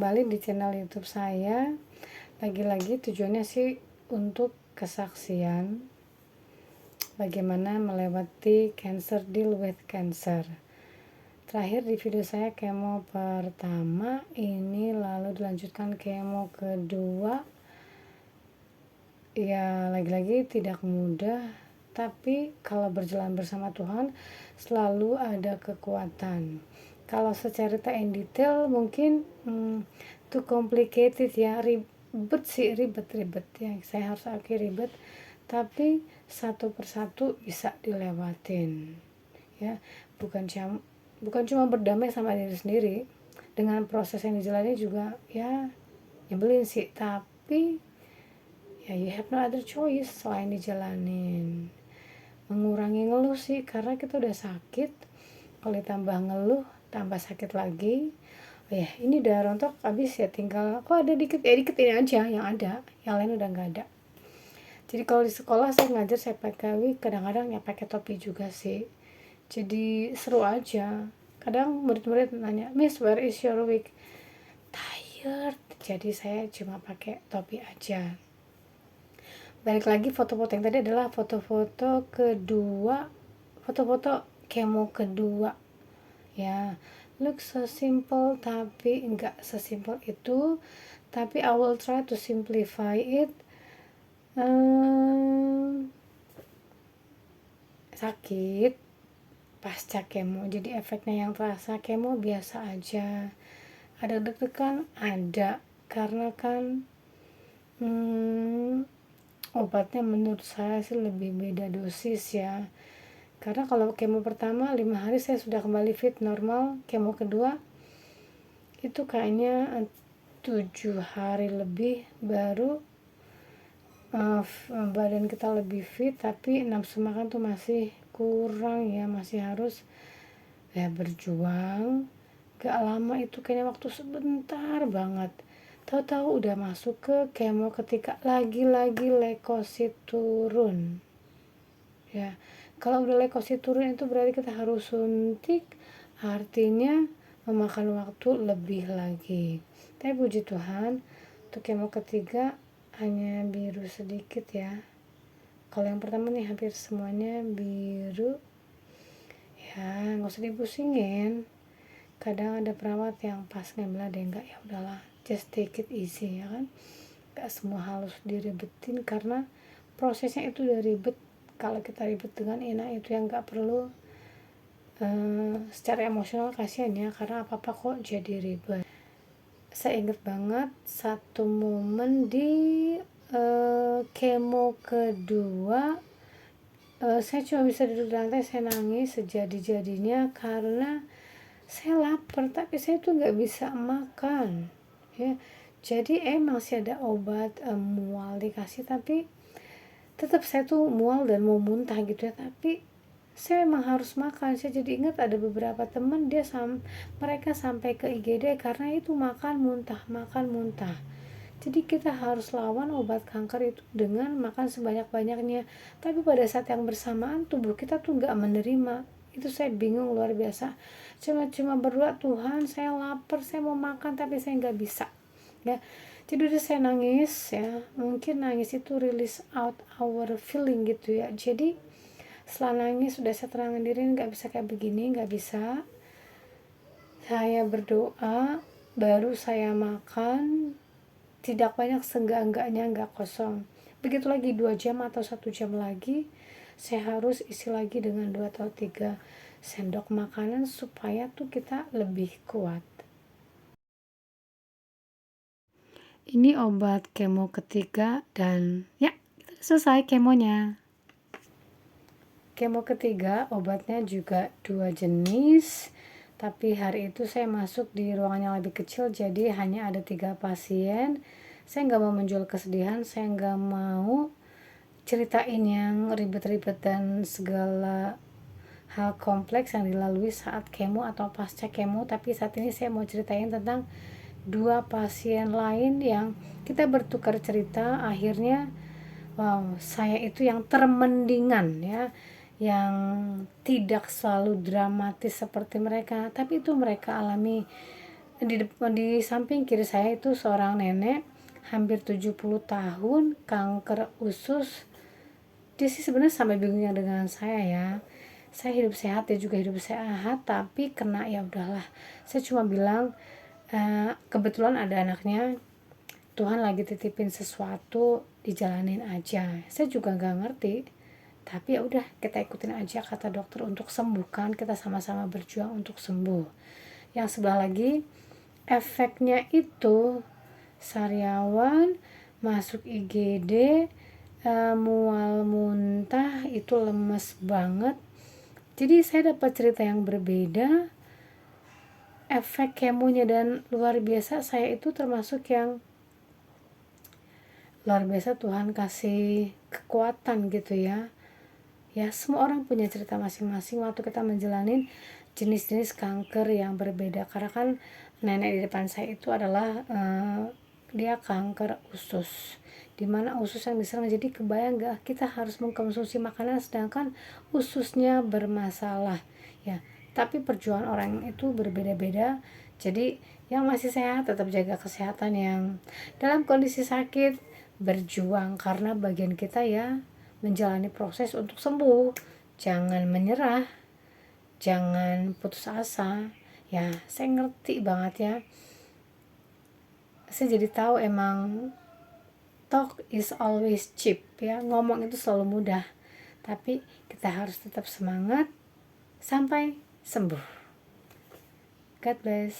kembali di channel YouTube saya. Lagi-lagi tujuannya sih untuk kesaksian bagaimana melewati cancer, deal with cancer. Terakhir di video saya kemo pertama ini, lalu dilanjutkan kemo kedua. Ya, lagi-lagi tidak mudah, tapi kalau berjalan bersama Tuhan selalu ada kekuatan. Kalau secara in detail mungkin too complicated ya, ribet ya, saya harus akui ribet, tapi satu persatu bisa dilewatin ya. Bukan cuma berdamai sama diri sendiri dengan proses yang dijalani juga ya nyebelin sih, tapi ya you have no other choice selain dijalanin. Mengurangi ngeluh sih, karena kita udah sakit, kalau ditambah ngeluh tambah sakit lagi. Oh ya, ini udah rontok habis ya, tinggal kok ada dikit ya, dikit ini aja yang ada, yang lain udah nggak ada. Jadi kalau di sekolah saya ngajar, saya pakai wig, kadang-kadang ya pakai topi juga sih, jadi seru aja. Kadang murid-murid nanya, "Miss, where is your wig?" Tired, jadi saya cuma pakai topi aja. Balik lagi, foto-foto yang tadi adalah foto-foto kedua, foto-foto kemo kedua ya. Look so simple, tapi enggak sesimpel itu, tapi I will try to simplify it. Sakit pasca kemo, jadi efeknya yang terasa kemo biasa aja. Ada deg-degan, ada, karena kan obatnya menurut saya sih lebih beda dosis ya. Karena kalau kemo pertama 5 hari saya sudah kembali fit normal, kemo kedua itu kayaknya 7 hari lebih baru badan kita lebih fit, tapi nafsu makan tuh masih kurang ya, masih harus ya berjuang. Gak lama itu, kayaknya waktu sebentar banget, tahu-tahu udah masuk ke kemo ketika lagi-lagi leukosit turun ya. Kalau udah leukosit turun itu berarti kita harus suntik, artinya memakan waktu lebih lagi. Tapi puji Tuhan, untuk kemo ketiga hanya biru sedikit ya. Kalau yang pertama nih hampir semuanya biru ya, nggak usah dipusingin. Kadang ada perawat yang pas ngambil, ada yang enggak, ya udahlah, just take it easy ya kan. Gak semua harus diribetin, karena prosesnya itu udah ribet. Kalau kita ribet dengan enak itu yang gak perlu. Secara emosional kasihan ya, karena apa-apa kok jadi ribet. Saya inget banget satu momen di kemo kedua, saya cuma bisa duduk di lantai, saya nangis sejadi-jadinya karena saya lapar, tapi saya tuh nggak bisa makan ya. Jadi emang sih ada obat mual dikasih, tapi tetap saya tuh mual dan mau muntah gitu ya, tapi saya emang harus makan. Saya jadi ingat ada beberapa teman, mereka sampai ke IGD karena itu makan muntah. Jadi kita harus lawan obat kanker itu dengan makan sebanyak-banyaknya, tapi pada saat yang bersamaan tubuh kita tuh nggak menerima. Itu saya bingung luar biasa. Cuma berdoa, Tuhan saya lapar, saya mau makan, tapi saya nggak bisa ya. Jadi udah saya nangis ya, mungkin nangis itu release out our feeling gitu ya. Jadi setelah nangis sudah saya terangkan diri, nggak bisa kayak begini, nggak bisa. Saya berdoa, baru saya makan, tidak banyak, seenggak-enggaknya nggak kosong. Begitu lagi 2 jam atau 1 jam lagi, saya harus isi lagi dengan 2 atau 3 sendok makanan supaya tuh kita lebih kuat. Ini obat kemo ketiga dan ya, selesai kemonya. Kemo ketiga obatnya juga 2 jenis, tapi hari itu saya masuk di ruangan yang lebih kecil, jadi hanya ada 3 pasien. Saya nggak mau menjual kesedihan, saya nggak mau ceritain yang ribet-ribet dan segala hal kompleks yang dilalui saat kemo atau pasca kemo. Tapi saat ini saya mau ceritain tentang 2 pasien lain yang kita bertukar cerita. Akhirnya wow, saya itu yang termendingan ya, yang tidak selalu dramatis seperti mereka, tapi itu mereka alami di samping kiri saya itu seorang nenek hampir 70 tahun, kanker usus. Dia sih sebenarnya sama bingungnya dengan saya ya. Saya hidup sehat, dia juga hidup sehat, tapi kena ya udahlah. Saya cuma bilang kebetulan ada anaknya, Tuhan lagi titipin sesuatu, dijalanin aja. Saya juga nggak ngerti, tapi ya udah kita ikutin aja kata dokter untuk sembuhkan, kita sama-sama berjuang untuk sembuh. Yang sebelah lagi efeknya itu sariawan, masuk IGD, mual muntah, itu lemes banget. Jadi saya dapat cerita yang berbeda. Efek kemonya dan luar biasa, saya itu termasuk yang luar biasa, Tuhan kasih kekuatan gitu ya. Ya, semua orang punya cerita masing-masing waktu kita menjalani jenis-jenis kanker yang berbeda. Karena kan nenek di depan saya itu adalah dia kanker usus, dimana usus yang diserang. Jadi kebayang gak kita harus mengkonsumsi makanan sedangkan ususnya bermasalah ya. Tapi perjuangan orang itu berbeda-beda. Jadi yang masih sehat tetap jaga kesehatan, yang dalam kondisi sakit berjuang, karena bagian kita ya menjalani proses untuk sembuh. Jangan menyerah, jangan putus asa ya. Saya ngerti banget ya, saya jadi tahu emang talk is always cheap ya, ngomong itu selalu mudah, tapi kita harus tetap semangat sampai sembuh. God bless.